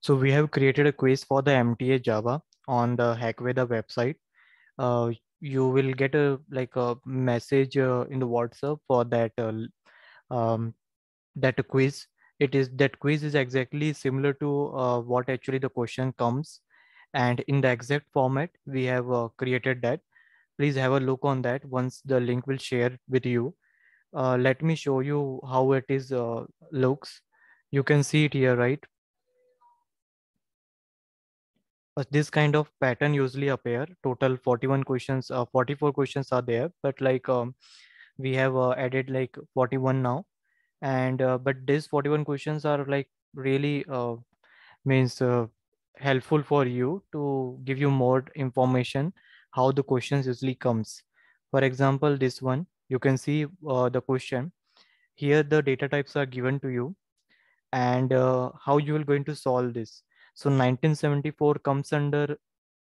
So we have created a quiz for the MTA Java on the Hackweda website. Uh, you will get a message in the WhatsApp for um, that quiz. That quiz is exactly similar to what actually the question comes, and in the exact format we have created that. Please have a look on that once the link will share with you. Let me show you how it is looks. You can see it here, right? This kind of pattern usually appear. Total 41 questions, 44 questions are there, but we have added like 41 now. And but these 41 questions are like really means helpful for you to give you more information how the questions usually comes. For example, this one, you can see the question here. The data types are given to you, and how you will going to solve this. So 1974 comes under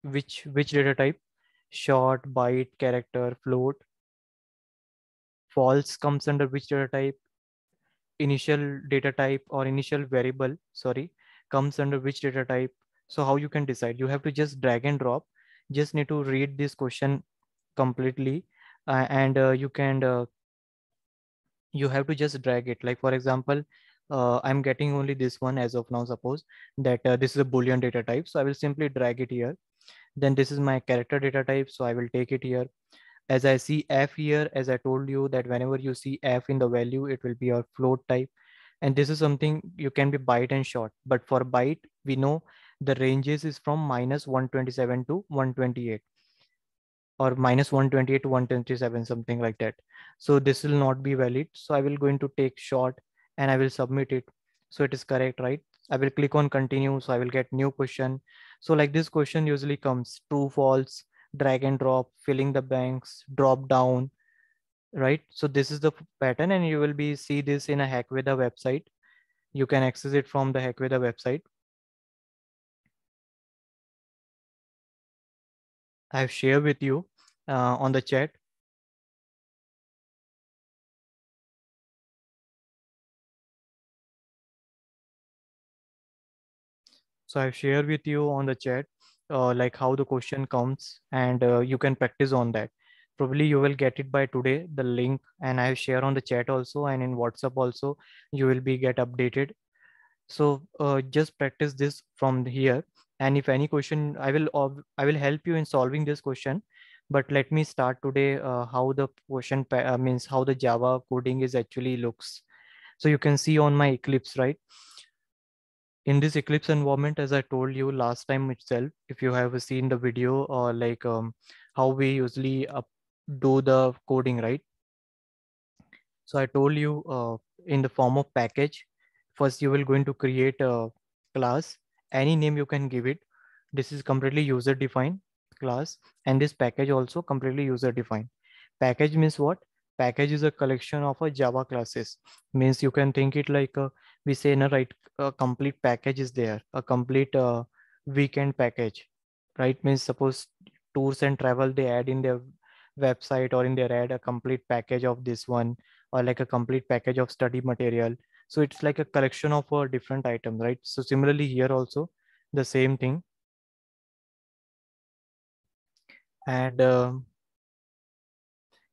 which data type? Short, byte, character, float. False comes under which data type? Initial data type or initial variable, sorry, comes under which data type? So how you can decide? You have to just drag and drop. Just need to read this question completely, and you have to just drag it. Like for example, I'm getting only this one as of now. Suppose that this is a boolean data type, so I will simply drag it here. Then this is my character data type, so I will take it here. As I see f here, as I told you that whenever you see f in the value, it will be your float type. And this is something you can be byte and short, but for byte we know the ranges is from minus 127 to 128, or minus 128 to 127, something like that. So this will not be valid, so I will going to take short and I will submit it. So it is correct, right? I will click on continue, so I will get new question. So like this question usually comes true, false, drag and drop, filling the blanks, drop down, right? So this is the pattern, and you will be see this in a Hackweda website. You can access it from the Hackweda website. I have shared with you on the chat. So I've shared with you on the chat, like how the question comes, and you can practice on that. Probably you will get it by today, the link, and I have shared on the chat also, and in WhatsApp also, you will be get updated. So just practice this from here. And if any question, I will help you in solving this question. But let me start today how the question means how the Java coding is actually looks. So you can see on my Eclipse, right? In this Eclipse environment, as I told you last time itself, if you have seen the video or how we usually do the coding, right? So I told you in the form of package, first you will going to create a class, any name you can give it. This is completely user defined class, and this package also completely user defined. Package means what? Package is a collection of a Java classes. Means you can think it like we say in a right, a complete package is there, a complete weekend package, right? Means suppose tours and travel, they add in their website or in their ad a complete package of this one, or like a complete package of study material. So it's like a collection of different items, right? So similarly here also the same thing. And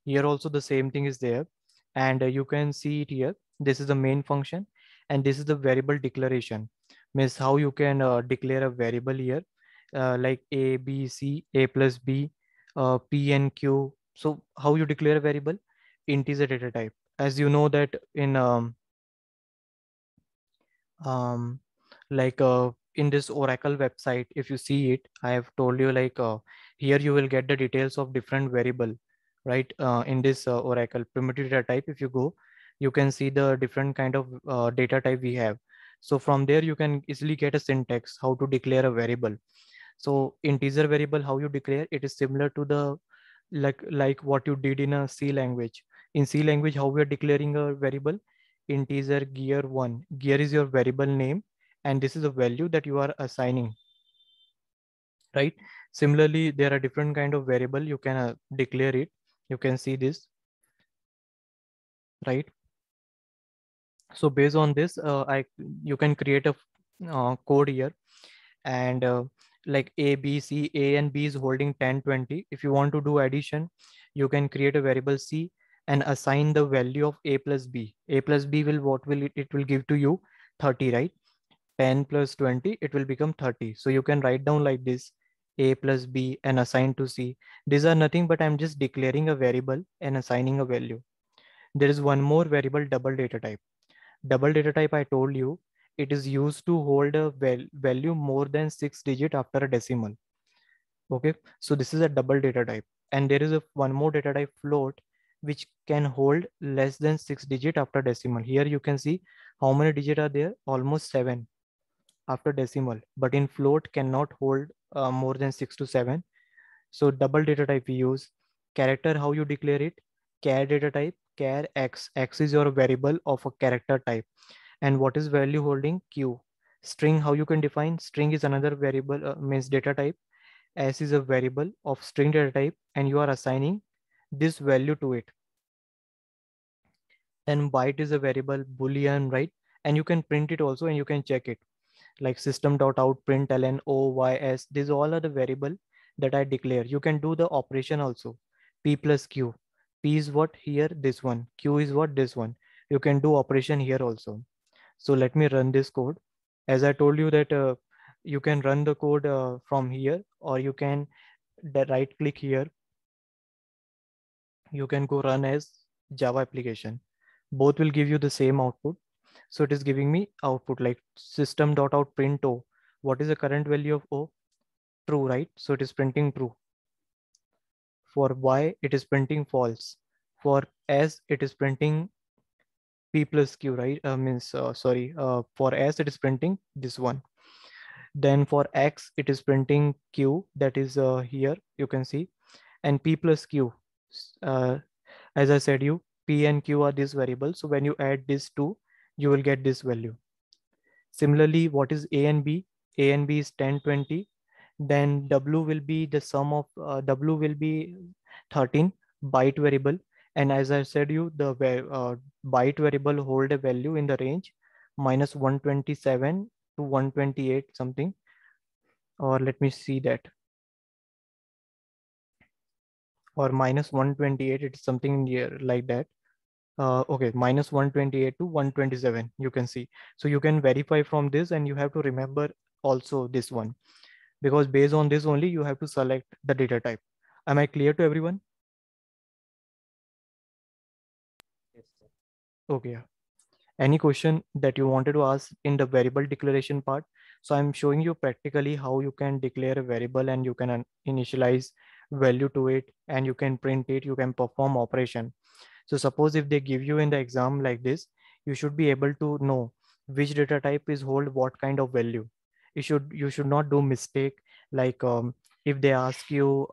here also the same thing is there. And you can see it here. This is the main function, and this is the variable declaration. Means how you can declare a variable here, like a b c, a plus b, p and q. So how you declare a variable? Integer data type. As you know that in um in this Oracle website, if you see it, I have told you here you will get the details of different variable, right? In this Oracle primitive data type, if you go, you can see the different kind of data type we have. So from there you can easily get a syntax how to declare a variable. So integer variable, how you declare it is similar to the like what you did in a C language. In C language, how we are declaring a variable? Integer gear one. Gear is your variable name, and this is a value that you are assigning, right? Similarly, there are different kind of variable you can declare it. You can see this, right? So based on this, you can create a code here, and like A and B is holding 10 20. If you want to do addition, you can create a variable C and assign the value of A plus B. A plus B will, what will it will give to you? 30, right? 10 plus 20, it will become 30. So you can write down like this: A plus B and assign to C. These are nothing but I'm just declaring a variable and assigning a value. There is one more variable, double data type. Double data type, I told you, it is used to hold a value more than 6 digit after a decimal. Okay, so this is a double data type. And there is a one more data type, float, which can hold less than 6 digit after decimal. Here you can see how many digit are there, almost 7 after decimal, but in float cannot hold more than 6 to 7. So double data type we use. Character, how you declare it? Char data type, char x. X is your variable of a character type. And what is value holding? Q. String, how you can define? String is another variable, means data type. S is a variable of string data type, and you are assigning this value to it. Then byte is a variable, boolean, right? And you can print it also, and you can check it, like system.out println oys. These all are the variable that I declare. You can do the operation also. P plus q. P is what here? This one. Q is what? This one. You can do operation here also. So let me run this code. As I told you that you can run the code from here, or you can right click here. You can go run as Java application. Both will give you the same output. So it is giving me output like system.out print o. What is the current value of o? True, right? So it is printing true. For y, it is printing false. For s, it is printing p plus q, right? For s, it is printing this one. Then for x, it is printing q, that is here, you can see. And p plus q, uh, as I said you, p and q are this variable. So when you add these two, you will get this value. Similarly, what is a and b? A and b is 10 20. Then w will be the sum of w will be 13, byte variable. And as I said you, the byte variable hold a value in the range minus 127 to 128 something. Or let me see that. Or minus 128, it's something near like that. Okay, minus 128 to 127, you can see. So you can verify from this, and you have to remember also this one, because based on this only you have to select the data type. Am I clear to everyone? Yes, sir. Okay, yeah. Any question that you wanted to ask in the variable declaration part? So I'm showing you practically how you can declare a variable, and you can initialize value to it, and you can print it, you can perform operation. So suppose if they give you in the exam like this, you should be able to know which data type is hold what kind of value. You should not do mistake, like if they ask you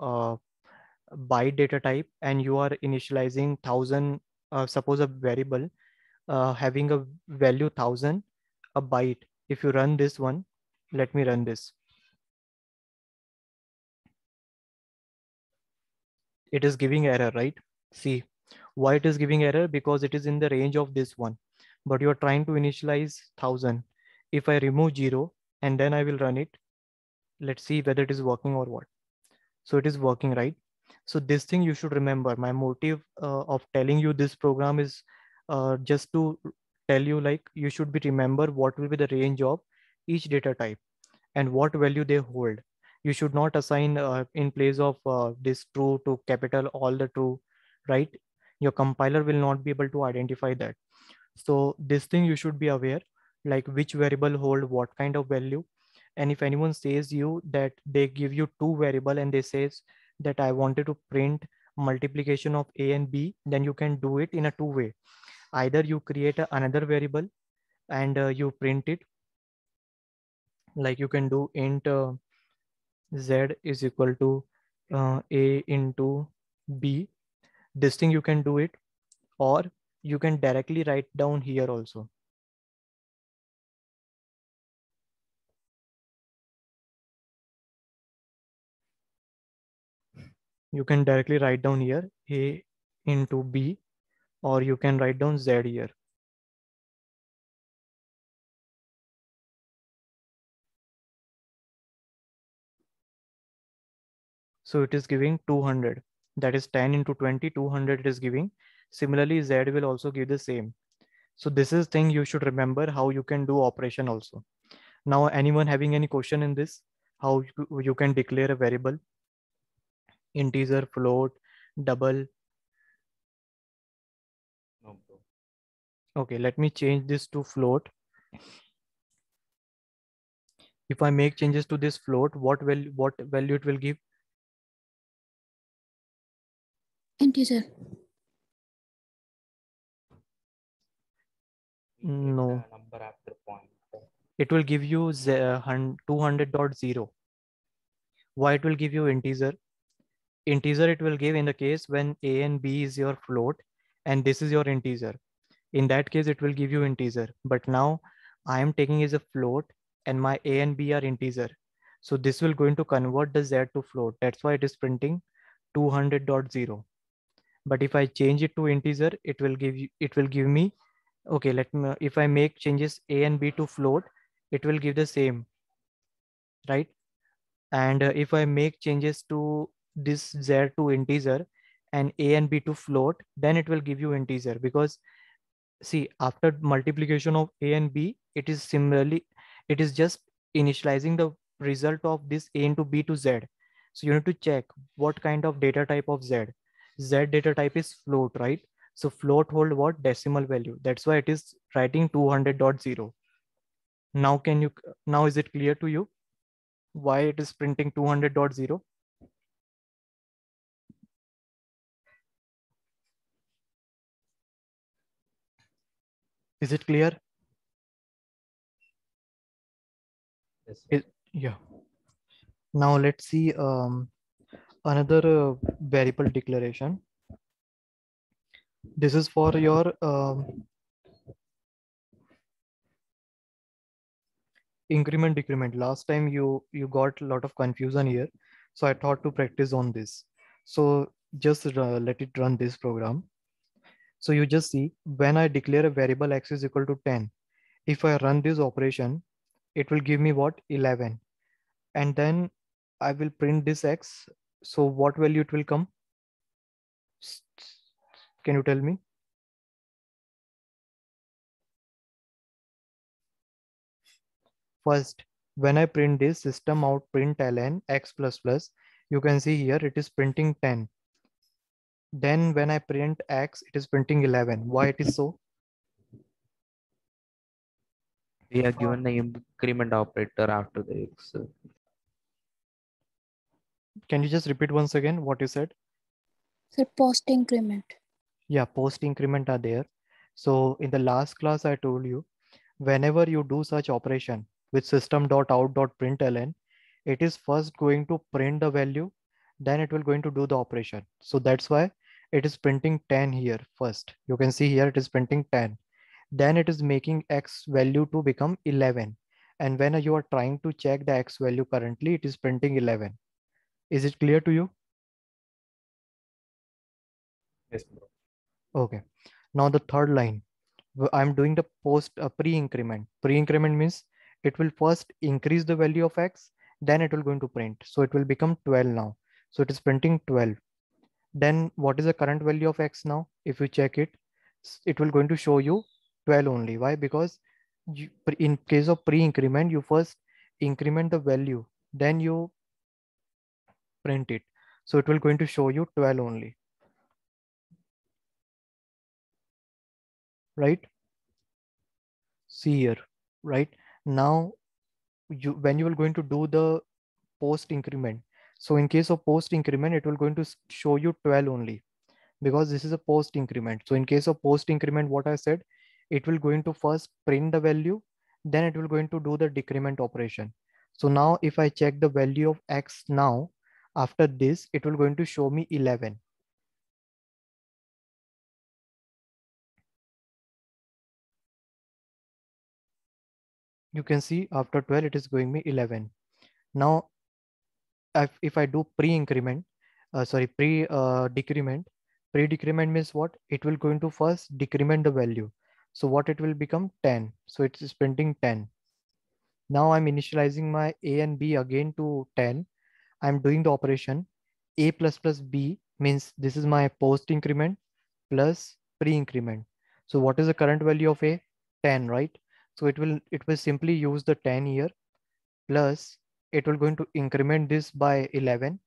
byte data type and you are initializing 1000, suppose a variable having a value 1000, a byte. If you run this one, let me run this. It is giving error, right? See why it is giving error, because it is in the range of this one, but you are trying to initialize 1000. If I remove 0 and then I will run it, let's see whether it is working or what. So it is working, right? So this thing you should remember. My motive of telling you this program is just to tell you, like, you should be remember what will be the range of each data type and what value they hold. You should not assign in place of this true to capital all the true, right? Your compiler will not be able to identify that. So this thing you should be aware, like which variable hold what kind of value. And if anyone says you that they give you two variable and they says that I wanted to print multiplication of a and b, then you can do it in a two way. Either you create another variable and you print it, like you can do int z is equal to a into b. This thing you can do it, or you can directly write down here also. You can directly write down here a into b, or you can write down z here. So it is giving 200. That is 10 into 20, 200 it is giving. Similarly, Z will also give the same. So this is thing you should remember how you can do operation also. Now, anyone having any question in this? How you can declare a variable, integer, float, double? No, bro. Okay, let me change this to float. If I make changes to this float, what value it will give? Integer. We take No, the number after point. it will give you 200.0. Why it will give you integer? Integer it will give in the case when a and b is your float and this is your integer. In that case, it will give you integer. But now I am taking as a float and my a and b are integer. So this will going to convert the z to float. That's why it is printing 200.0. But if I change it to integer, it will give me, okay, let me, if I make changes a and b to float, it will give the same, right? And if I make changes to this z to integer and a and b to float, then it will give you integer, because see, after multiplication of a and b, it is similarly, it is just initializing the result of this a into b to z. So you need to check what kind of data type of z. Z data type is float, right? So float hold what? Decimal value. That's why it is writing 200.0. Now now is it clear to you why it is printing 200.0? Is it clear? Yes, sir. Yeah. Now let's see another variable declaration. This is for your increment decrement. Last time you got a lot of confusion here, so I thought to practice on this. So just let it run this program. So you just see, when I declare a variable x is equal to 10, if I run this operation, it will give me what? 11. And then I will print this x. So what value it will come? Can you tell me? First, when I print this system out println x plus plus, you can see here it is printing 10. Then when I print x, it is printing 11. Why it is so? We are given the increment operator after the x. Can you just repeat once again what you said? Sir, post increment. Yeah, post increment are there. So in the last class, I told you, whenever you do such operation with system.out.println, it is first going to print the value, then it will going to do the operation. So that's why it is printing 10 here first. You can see here it is printing 10. Then it is making x value to become 11. And when you are trying to check the x value currently, it is printing 11. Is it clear to you? Yes, bro. Okay. Now the third line, I'm doing the post pre-increment. Pre-increment means it will first increase the value of x, then it will going to print. So it will become 12 now. So it is printing 12. Then what is the current value of x now? If you check it, it will going to show you 12 only. Why? Because in case of pre-increment, you first increment the value, then you print it. So it will going to show you 12 only, right? See here, right? Now when you are going to do the post increment, so in case of post increment, it will going to show you 12 only, because this is a post increment. So in case of post increment, what I said, it will going to first print the value, then it will going to do the decrement operation. So now if I check the value of x now, after this, it will going to show me 11. You can see after 12, it is going me 11. Now, if I do pre-increment, pre-decrement, pre-decrement means what? It will going to first decrement the value. So what it will become? 10. So it is printing 10. Now I'm initializing my A and B again to 10. I'm doing the operation. A plus plus B means this is my post increment plus pre-increment. So what is the current value of A? 10, right? So it will simply use the 10 here, plus it will going to increment this by 11.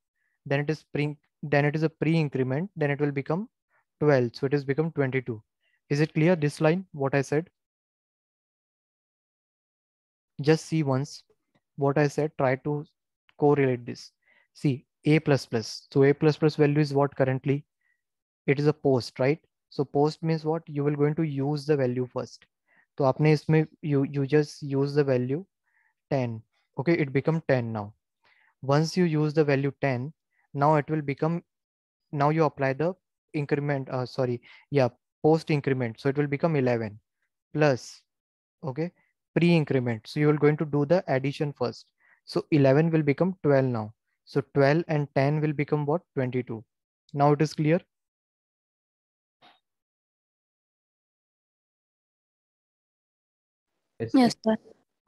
Then it is a pre-increment, then it will become 12. So it has become 22. Is it clear this line, what I said? Just see once what I said, try to correlate this. See, A plus plus. So A plus plus value is what currently? It is a post, right? So post means what? You will going to use the value first. तो आपने इसमें you just use the value 10. Okay, it become 10 now. Once you use the value 10, now it will become, now you apply the increment, post increment. So it will become 11 plus, okay, pre-increment. So you are going to do the addition first. So 11 will become 12 now. So 12 and 10 will become what? 22. Now it is clear? Yes, sir.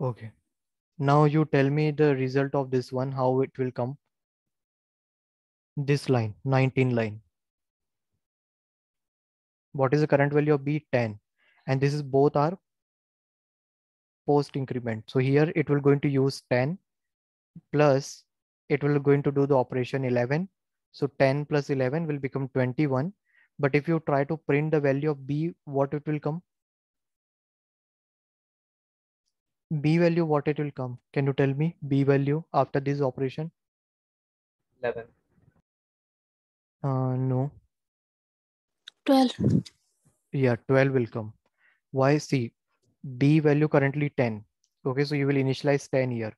Okay. Now you tell me the result of this one, how it will come. This line, 19 line. What is the current value of B? 10. And this is both are post increment. So here it will going to use 10 plus it will going to do the operation 11. So 10 plus 11 will become 21. But if you try to print the value of B, what it will come? B value, what it will come? Can you tell me B value after this operation? 11. No. 12. Yeah, 12 will come. Why? See, B value currently 10. Okay, so you will initialize 10 here.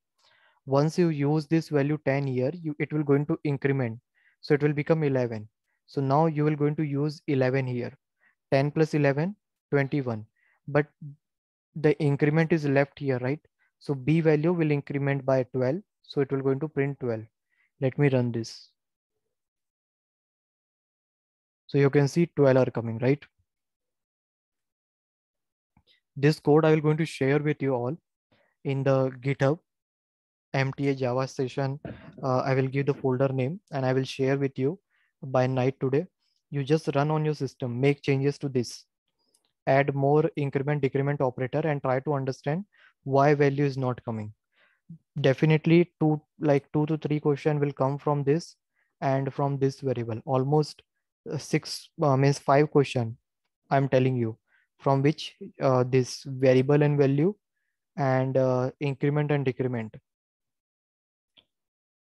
Once you use this value 10 here, it will going to increment. So it will become 11. So now you will going to use 11 here. 10 plus 11, 21. But the increment is left here, right? So B value will increment by 12. So it will going to print 12. Let me run this. So you can see 12 are coming, right? This code I will going to share with you all in the GitHub MTA Java session. I will give the folder name and I will share with you by night today. You just run on your system, make changes to this, add more increment decrement operator and try to understand why value is not coming. Definitely two to three question will come from this and from this variable. Almost six means five question I'm telling you, from which this variable and value and increment and decrement,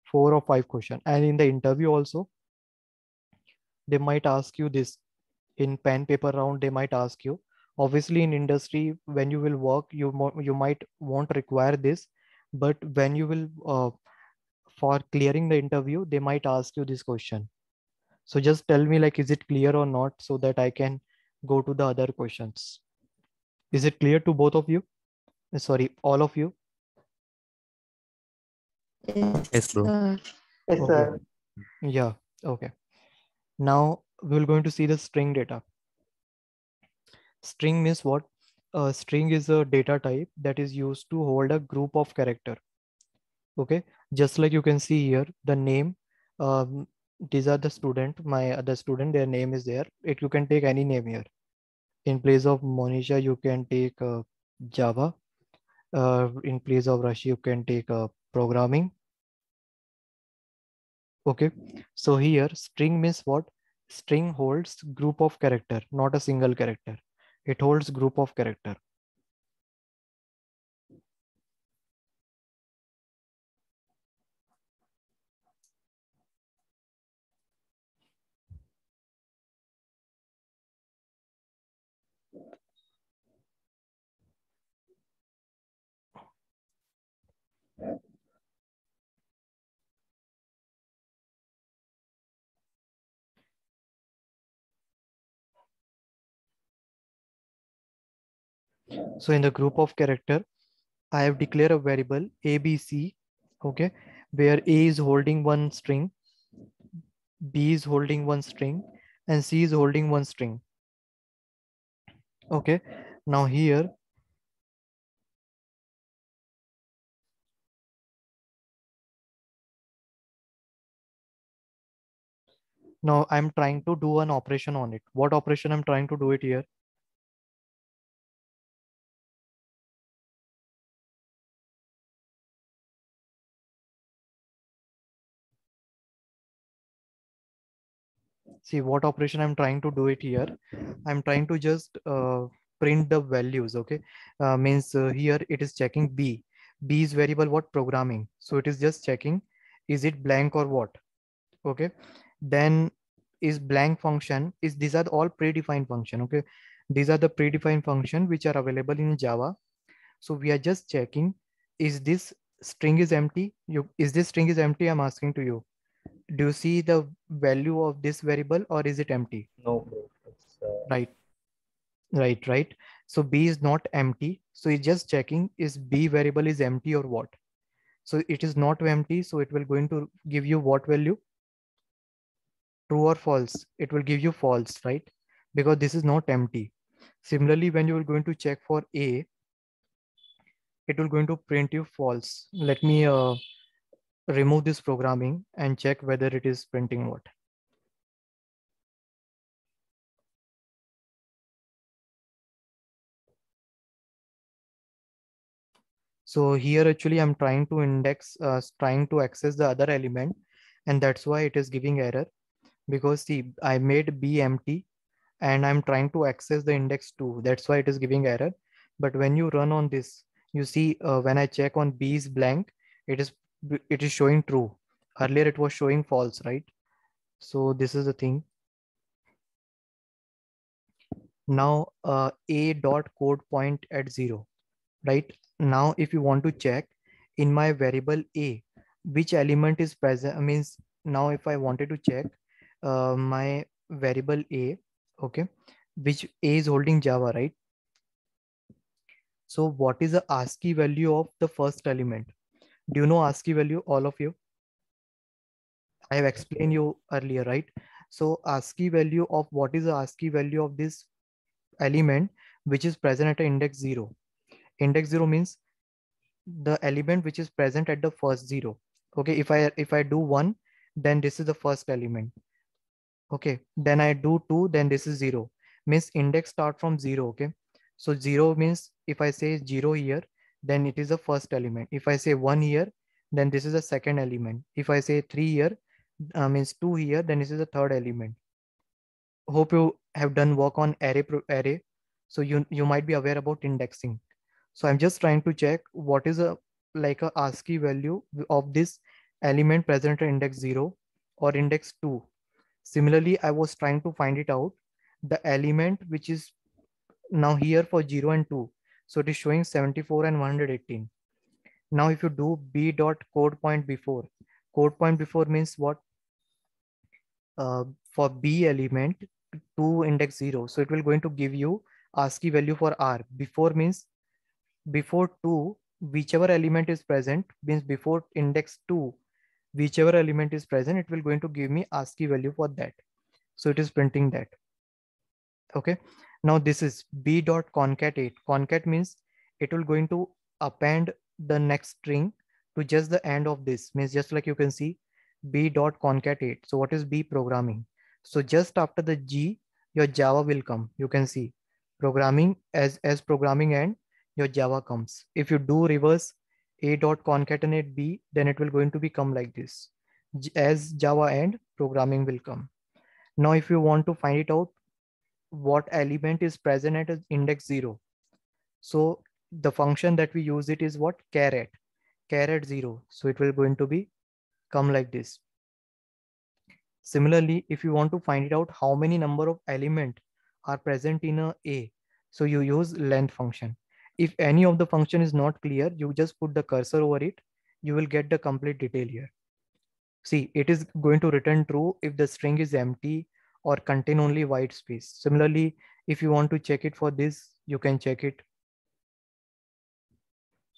4 or 5 question. And in the interview also they might ask you this. In pen paper round they might ask you. Obviously in industry when you will work, you might won't require this, but when you will for clearing the interview they might ask you this question. So just tell me like, is it clear or not, so that I can go to the other questions. Is it clear to both of you? Sorry, all of you? Yes, bro. Yes, Okay. sir. Yeah, okay. Now we're going to see the string data. String means what? A string is a data type that is used to hold a group of character. Okay, just like you can see here, the name, these are the student, my other student, their name is there. You can take any name here. In place of Monisha, you can take Java. In place of Rashi, you can take programming. Okay, so here string means what? String holds group of character, not a single character. It holds group of character. So in the group of character, I have declared a variable ABC, okay, where A is holding one string, B is holding one string, and C is holding one string. Okay, now here Now I'm trying to do an operation on it. What operation I'm trying to do it here? See what operation I'm trying to do it here. I'm trying to just print the values. Okay. Means here it is checking B. B is variable what? Programming. So it is just checking, is it blank or what? Okay. Then is blank function is, these are all predefined function. Okay. These are the predefined function which are available in Java. So we are just checking, is this string is empty? Is this string is empty? I'm asking to you. Do you see the value of this variable or is it empty? No, bro. It's Right, right. So B is not empty. So it's just checking, is B variable is empty or what? So it is not empty. So it will going to give you what value? True or false? It will give you false, right? Because this is not empty. Similarly, when you are going to check for A, it will going to print you false. Let me remove this programming and check whether it is printing what. So here actually I'm trying to index, trying to access the other element, and that's why it is giving error. Because see, I made B empty and I'm trying to access the index 2. That's why it is giving error. But when you run on this, you see when I check on B is blank, it is it is showing true. Earlier it was showing false, right? So this is the thing. Now a dot code point at 0, right? Now if you want to check in my variable a, which element is present, means now if I wanted to check my variable a, okay, which a is holding Java, right? So what is the ASCII value of the first element? Do you know ASCII value, all of you? I have explained you earlier, right? So ASCII value of, what is the ASCII value of this element which is present at index 0? Index 0 means the element which is present at the first 0. Okay, if I do 1, then this is the first element. Okay, then I do 2, then this is 0. Means index start from 0. Okay, so 0 means if I say 0 here, then it is the first element. If I say 1 here, then this is the second element. If I say 3 here, means 2 here, then this is the third element. Hope you have done work on array, so you might be aware about indexing. So I'm just trying to check what is a like a ASCII value of this element present at index 0 or index 2. Similarly, I was trying to find it out, the element which is now here for 0 and 2. So it is showing 74 and 118. Now if you do b dot code point before means what? For b element to index 0. So it will going to give you ASCII value for r. Before means before 2, whichever element is present, means before index 2, whichever element is present, it will going to give me ASCII value for that. So it is printing that. Okay, now this is b dot concatenate. Concat means it will going to append the next string to just the end of this, means just like you can see b dot concatenate. So what is b? Programming. So just after the G, your Java will come. You can see programming, as programming end, your Java comes. If you do reverse a dot concatenate b, then it will going to become like this. As Java end, programming will come. Now if you want to find it out what element is present at index 0, so the function that we use it is what? Caret 0. So it will going to be come like this. Similarly, if you want to find it out how many number of element are present in a, so you use length function. If any of the function is not clear, you just put the cursor over it, you will get the complete detail here. See, it is going to return true if the string is empty or contain only white space. Similarly, if you want to check it for this, you can check it,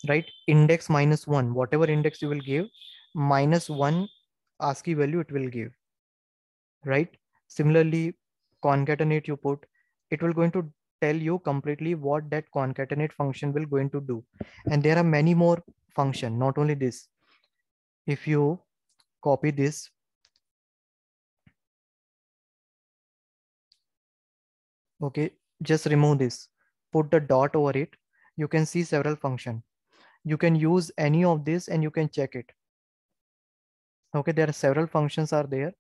right? Index -1, whatever index you will give, -1 ASCII value it will give, right? Similarly, concatenate you put, it will going to tell you completely what that concatenate function will going to do. And there are many more function, not only this. If you copy this Okay, just remove this, put the dot over it. You can see several function. You can use any of this and you can check it. Okay, there are several functions are there.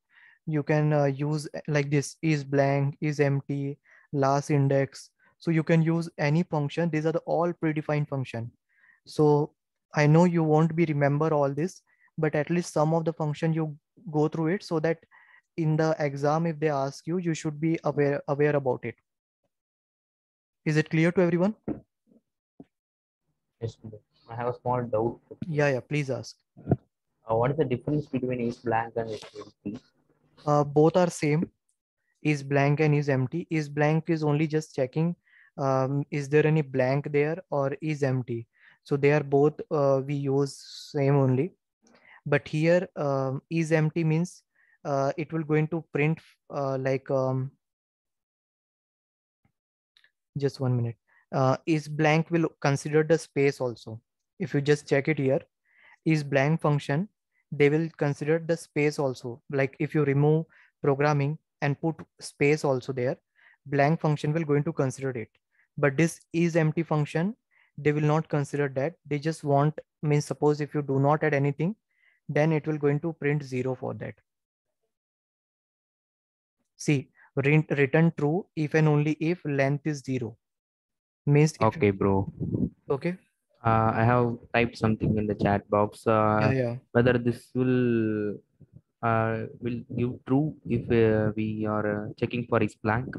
You can use like this, is blank, is empty, last index. So you can use any function. These are the all predefined function. So I know you won't be remember all this, but at least some of the function you go through it, so that in the exam, if they ask you, you should be aware about it. Is it clear to everyone? Yes, bro. I have a small doubt. Yeah, please ask. What is the difference between is blank and is empty? Both are same. Is blank and is empty. Is blank is only just checking is there any blank there, or is empty. So they are both we use same only. But here is empty means it will going to print like just 1 minute. Is blank will consider the space also. If you just check it here, is blank function, they will consider the space also. Like if you remove programming and put space also there, blank function will going to consider it. But this is empty function, they will not consider that. They just want, means suppose if you do not add anything, then it will going to print 0 for that. See, return true if and only if length is 0. Means if Okay, bro. okay. I have typed something in the chat box. Yeah. Whether this will give true if we are checking for is blank.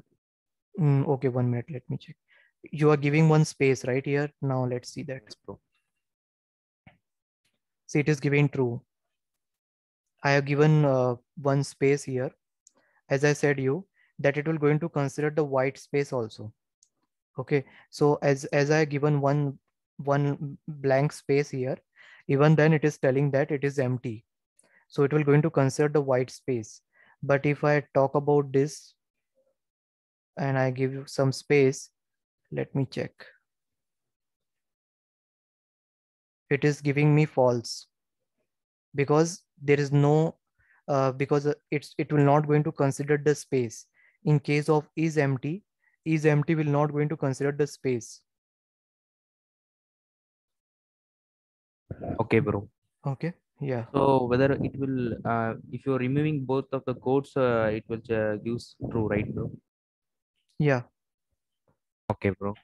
Okay, 1 minute, let me check. You are giving one space right here. Now let's see that. Yes, bro. See, it is giving true. I have given one space here. As I said you, that it will going to consider the white space also. Okay, so as I given one blank space here, even then it is telling that it is empty. So it will going to consider the white space. But if I talk about this and I give you some space, let me check. It is giving me false, because there is no because it will not going to consider the space. In case of is empty will not going to consider the space. Okay, bro. Okay, yeah. So whether it will, if you're removing both of the codes, it will gives true, right, bro? Yeah, Okay, bro.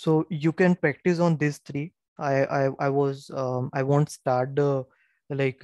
so you can practice on these three. I won't start the like